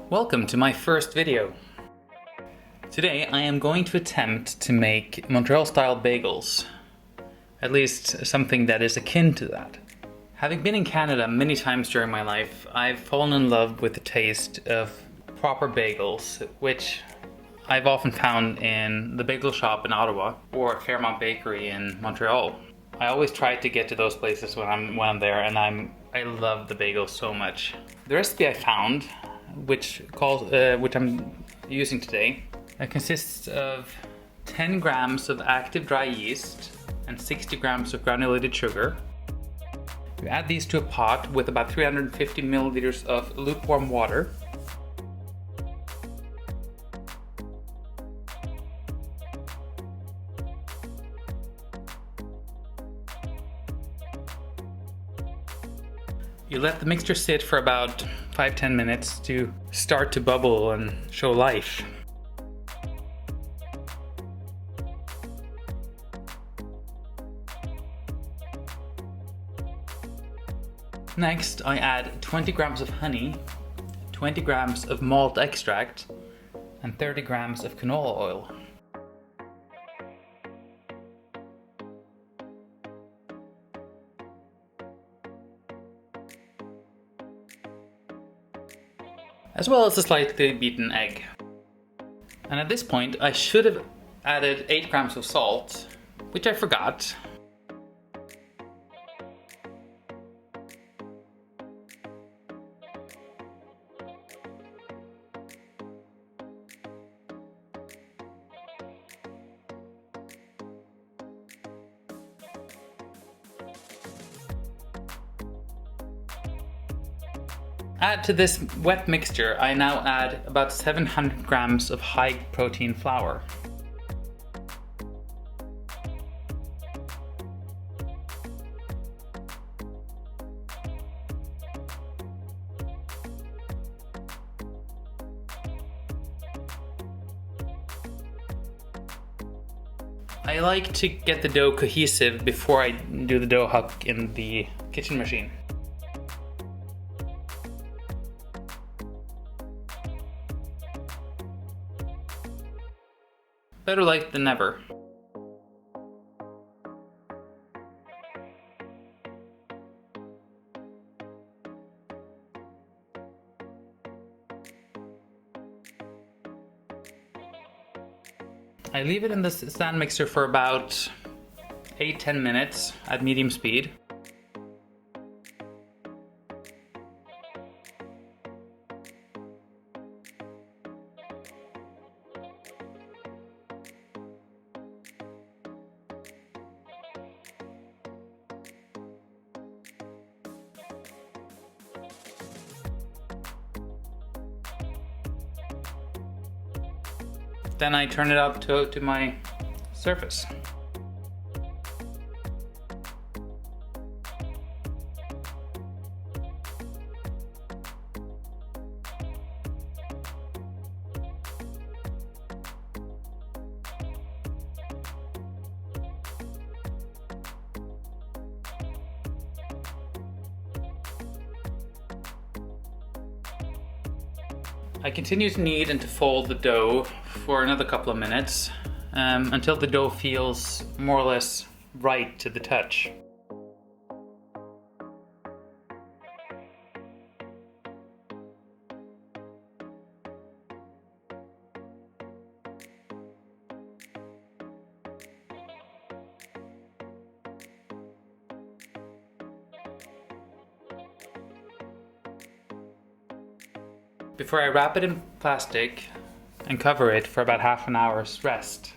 Welcome to my first video. Today I am going to attempt to make Montreal Style bagels. At least something that is akin to that. Having been in Canada many times during my life, I've fallen in love with the taste of proper bagels, which I've often found in the bagel shop in Ottawa or Fairmont bakery in Montreal. I always try to get to those places when I'm there, and I love the bagels so much. The recipe I found, which I'm using today, consists of 10 grams of active dry yeast and 60 grams of granulated sugar. You add these to a pot with about 350 milliliters of lukewarm water. You let the mixture sit for about 5-10 minutes to start to bubble and show life. Next, I add 20 grams of honey, 20 grams of malt extract, and 30 grams of canola oil. As well as a slightly beaten egg. And at this point, I should have added 8 grams of salt, which I forgot. Add to this wet mixture, I now add about 700 grams of high protein flour. I like to get the dough cohesive before I do the dough huck in the kitchen machine. Better late than never. I leave it in the stand mixer for about 8-10 minutes at medium speed. Then I turn it up to my surface. I continue to knead and to fold the dough for another couple of minutes until the dough feels more or less right to the touch. Before I wrap it in plastic and cover it for about half an hour's rest.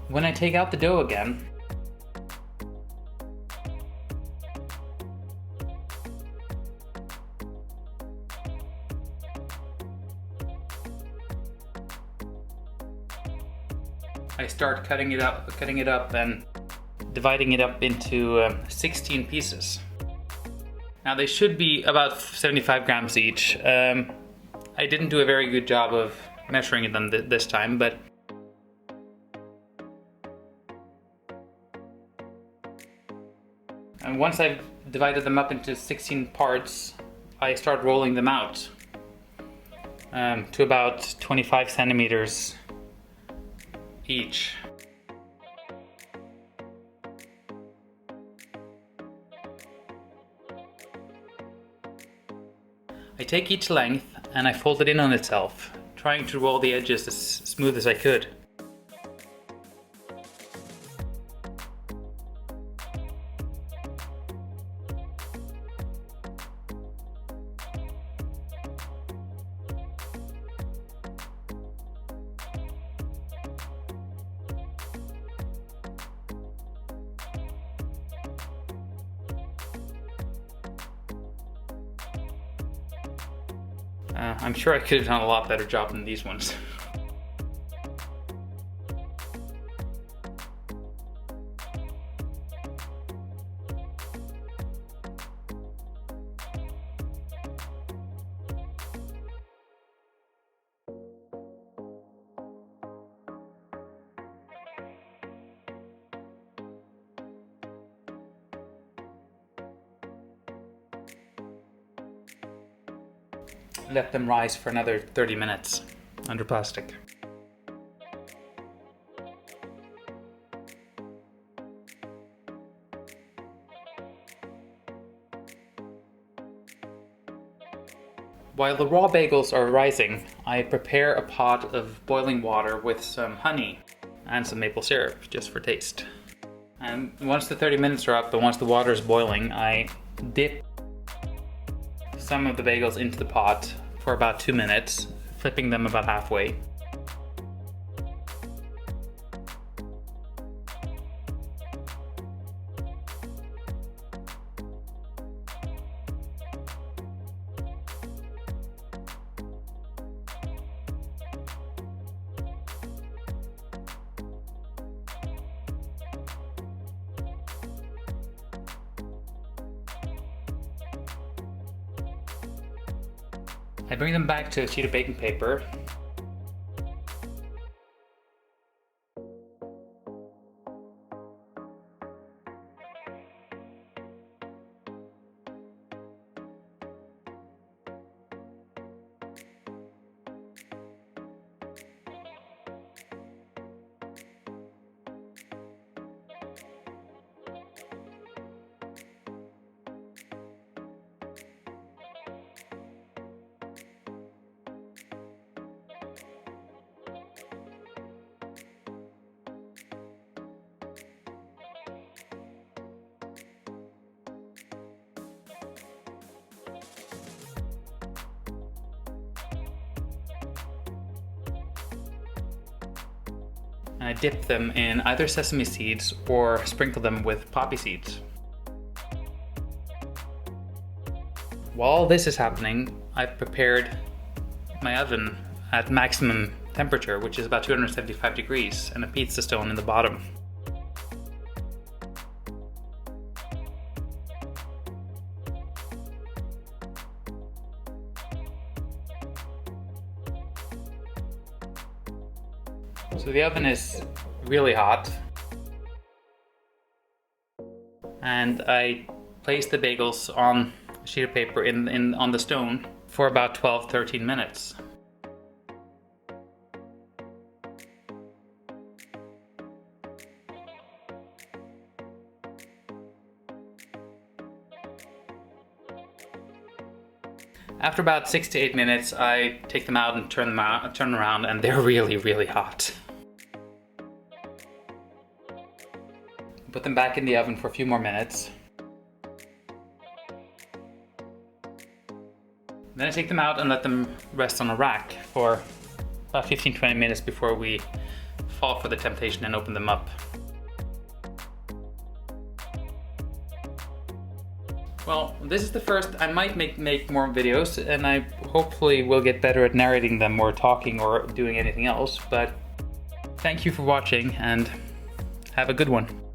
When I take out the dough again, I start cutting it up and dividing it up into 16 pieces. Now they should be about 75 grams each. I didn't do a very good job of measuring them this time, but and once I've divided them up into 16 parts, I start rolling them out to about 25 centimeters each. I take each length and I fold it in on itself, trying to roll the edges as smooth as I could. I'm sure I could have done a lot better job than these ones. Let them rise for another 30 minutes under plastic. While the raw bagels are rising, I prepare a pot of boiling water with some honey and some maple syrup, just for taste. And once the 30 minutes are up and once the water is boiling, I dip some of the bagels into the pot for about 2 minutes, flipping them about halfway. I bring them back to a sheet of baking paper. And I dip them in either sesame seeds or sprinkle them with poppy seeds. While this is happening, I've prepared my oven at maximum temperature, which is about 275 degrees, and a pizza stone in the bottom. So the oven is really hot, and I place the bagels on a sheet of paper on the stone for about 12-13 minutes. After about 6 to 8 minutes, I take them out and turn around, and they're really, really hot. Put them back in the oven for a few more minutes. Then I take them out and let them rest on a rack for about 15-20 minutes before we fall for the temptation and open them up. Well, this is the first. I might make more videos, and I hopefully will get better at narrating them or talking or doing anything else, but Thank you for watching and have a good one.